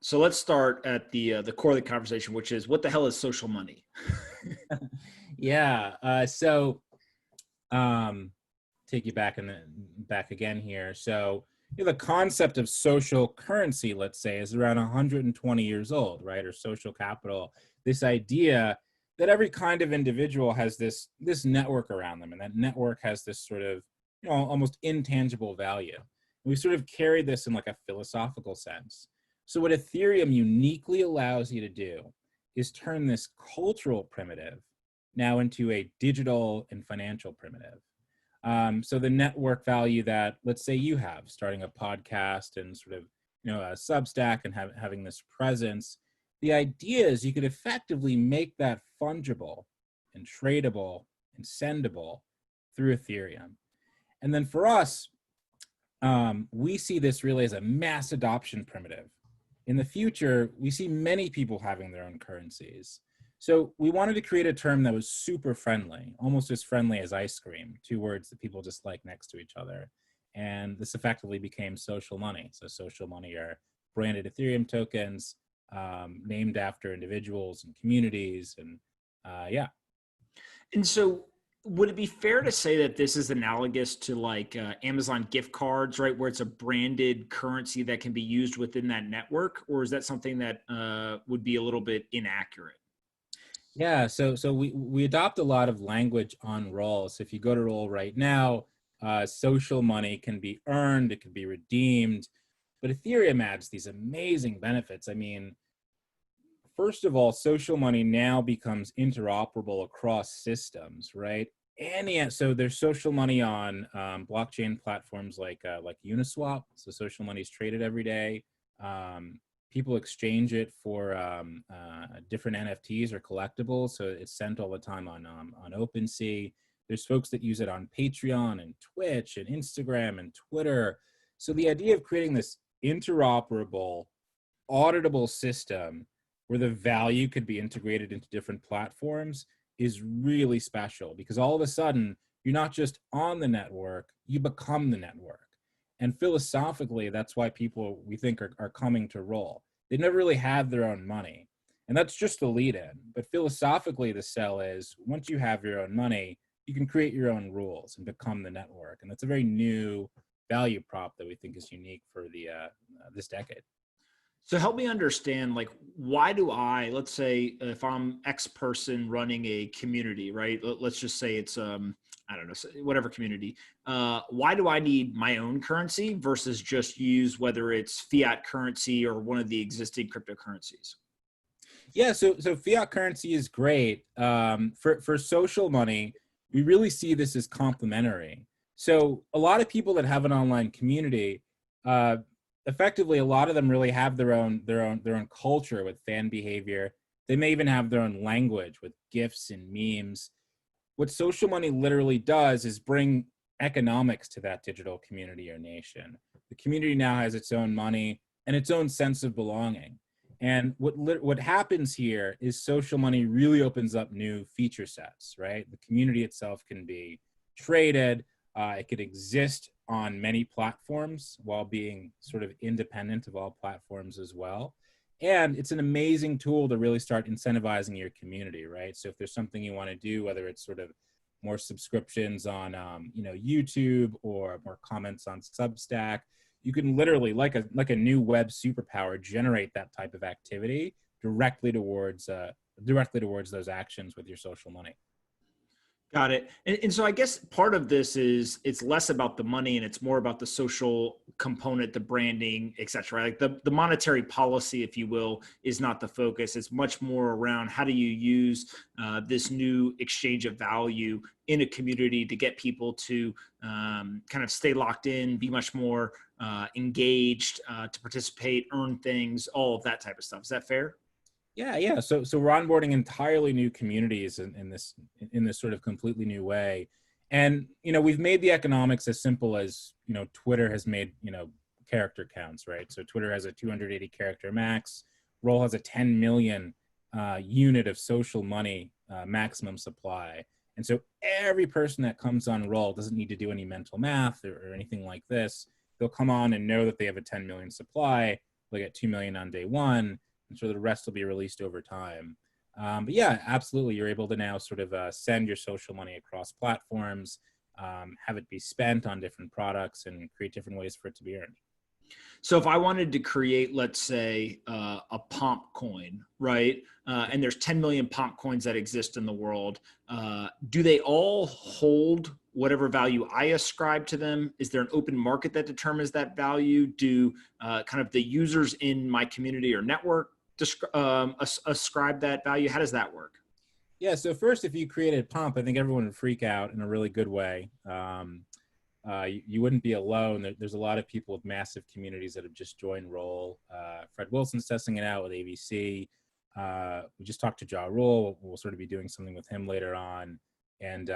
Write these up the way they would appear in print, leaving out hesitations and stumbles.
So let's start at the core of the conversation, which is what the hell is social money? Yeah. Take you back again here. So the concept of social currency, let's say, is around 120 years old, right? Or social capital. This idea that every kind of individual has this network around them, and that network has this sort of almost intangible value. And we sort of carry this in like a philosophical sense. So what Ethereum uniquely allows you to do is turn this cultural primitive now into a digital and financial primitive. So the network value that, let's say, you have starting a podcast and sort of, a Substack and having this presence, the idea is you could effectively make that fungible and tradable and sendable through Ethereum. And then for us, we see this really as a mass adoption primitive. In the future, we see many people having their own currencies. So we wanted to create a term that was super friendly, almost as friendly as ice cream, two words that people just like next to each other. And this effectively became social money. So social money are branded Ethereum tokens named after individuals and communities. And yeah. And so would it be fair to say that this is analogous to like Amazon gift cards, right? Where it's a branded currency that can be used within that network? Or is that something that would be a little bit inaccurate? Yeah, so we adopt a lot of language on Roll. So if you go to Roll right now, social money can be earned, it can be redeemed, but Ethereum adds these amazing benefits. I mean, first of all, social money now becomes interoperable across systems, right? So there's social money on blockchain platforms like Uniswap. So social money is traded every day. People exchange it for different NFTs or collectibles. So it's sent all the time on OpenSea. There's folks that use it on Patreon and Twitch and Instagram and Twitter. So the idea of creating this interoperable, auditable system where the value could be integrated into different platforms is really special, because all of a sudden you're not just on the network, you become the network. And philosophically, that's why people, we think, are coming to Roll. They never really had their own money. And that's just the lead in. But philosophically, the sell is once you have your own money, you can create your own rules and become the network. And that's a very new value prop that we think is unique for this decade. So help me understand, like, why do let's say if I'm X person running a community, right? Let's just say it's, I don't know, whatever community. Why do I need my own currency versus just use whether it's fiat currency or one of the existing cryptocurrencies? Yeah, so fiat currency is great. For social money, we really see this as complementary. So a lot of people that have an online community, effectively, a lot of them really have their own culture with fan behavior. They may even have their own language with GIFs and memes. What social money literally does is bring economics to that digital community or nation. The community now has its own money and its own sense of belonging. And what happens here is social money really opens up new feature sets, right? The community itself can be traded. It could exist on many platforms while being sort of independent of all platforms as well. And it's an amazing tool to really start incentivizing your community, right? So if there's something you want to do, whether it's sort of more subscriptions on YouTube or more comments on Substack, you can literally, like a new web superpower, generate that type of activity directly towards those actions with your social money. Got it. And so I guess part of this is it's less about the money and it's more about the social component, the branding, et cetera. Like the monetary policy, if you will, is not the focus. It's much more around how do you use this new exchange of value in a community to get people to kind of stay locked in, be much more engaged, to participate, earn things, all of that type of stuff. Is that fair? Yeah. So we're onboarding entirely new communities in this sort of completely new way. And, we've made the economics as simple as, Twitter has made, character counts, right? So Twitter has a 280 character max. Roll has a 10 million unit of social money maximum supply. And so every person that comes on Roll doesn't need to do any mental math or anything like this. They'll come on and know that they have a 10 million supply. they'll get 2 million on day one, and sort of the rest will be released over time. But yeah, absolutely. You're able to now sort of send your social money across platforms, have it be spent on different products, and create different ways for it to be earned. So if I wanted to create, let's say, a Pomp coin, right? And there's 10 million Pomp coins that exist in the world. Do they all hold whatever value I ascribe to them? Is there an open market that determines that value? Do kind of the users in my community or network ascribe that value? How does that work? Yeah, so first, if you created Pomp, I think everyone would freak out in a really good way. You wouldn't be alone. There's a lot of people with massive communities that have just joined Roll. Fred Wilson's testing it out with ABC. We just talked to Ja Rule. We'll sort of be doing something with him later on. And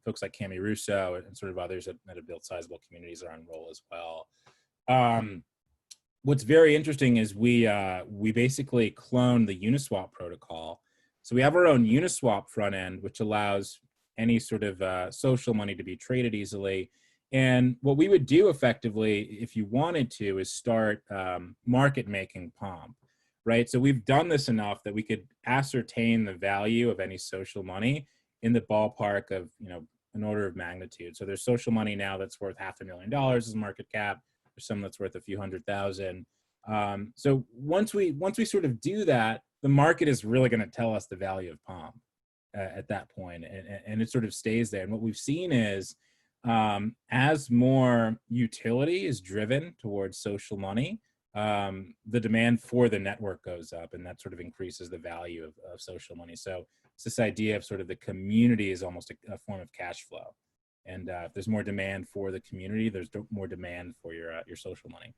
folks like Cami Russo and sort of others that have built sizable communities are on Roll as well. What's very interesting is we basically cloned the Uniswap protocol. So we have our own Uniswap front end, which allows any sort of social money to be traded easily. And what we would do effectively, if you wanted to, is start market making Pomp, right? So we've done this enough that we could ascertain the value of any social money in the ballpark of, an order of magnitude. So there's social money now that's worth $500,000 as market cap. There's some that's worth a few $100,000. So once we sort of do that, the market is really going to tell us the value of Pomp at that point, and it sort of stays there. And what we've seen is as more utility is driven towards social money, the demand for the network goes up, and that sort of increases the value of social money. So it's this idea of sort of the community is almost a form of cash flow. And if there's more demand for the community, there's more demand for your social money.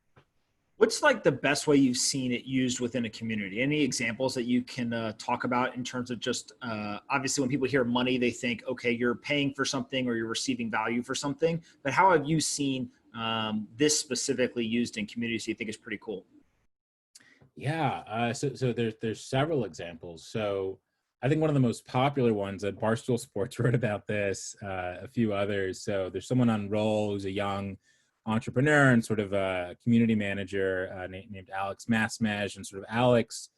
What's like the best way you've seen it used within a community? Any examples that you can talk about in terms of just, obviously when people hear money, they think, okay, you're paying for something or you're receiving value for something, but how have you seen this specifically used in communities you think is pretty cool? Yeah, so there's several examples. So I think one of the most popular ones, Barstool Sports wrote about this, a few others. So there's someone on Roll who's a young entrepreneur and sort of a community manager named Alex Masmej, and sort of Alex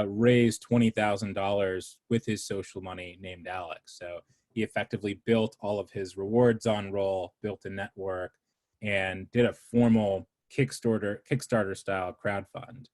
raised $20,000 with his social money named Alex. So he effectively built all of his rewards on Roll, built a network, and did a formal Kickstarter style crowdfund,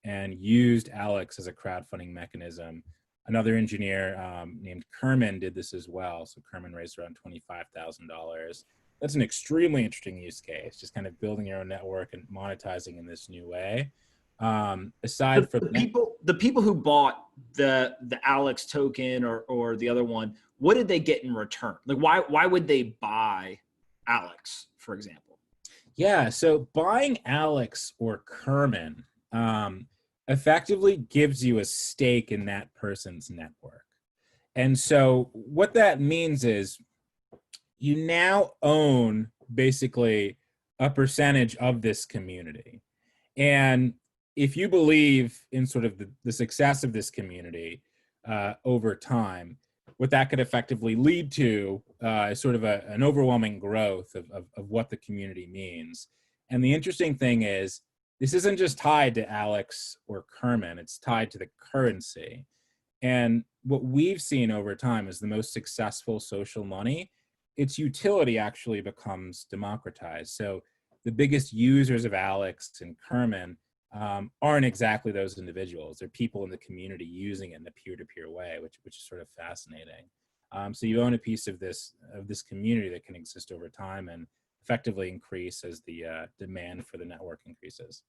and used Alex as a crowdfunding mechanism. Another engineer named Kerman did this as well. So Kerman raised around $25,000. That's an extremely interesting use case, just kind of building your own network and monetizing in this new way. Aside from the people who bought the Alex token or the other one, what did they get in return? Like why would they buy Alex, for example? Yeah, so buying Alex or Kerman effectively gives you a stake in that person's network. And so what that means is you now own basically a percentage of this community. And if you believe in sort of the success of this community over time, what that could effectively lead to is sort of an overwhelming growth of what the community means. And the interesting thing is, this isn't just tied to Alex or Kerman, it's tied to the currency. And what we've seen over time is the most successful social money, its utility actually becomes democratized. So the biggest users of Alex and Kerman aren't exactly those individuals. They're people in the community using it in a peer-to-peer way, which is sort of fascinating. So you own a piece of this community that can exist over time and effectively increase as the demand for the network increases.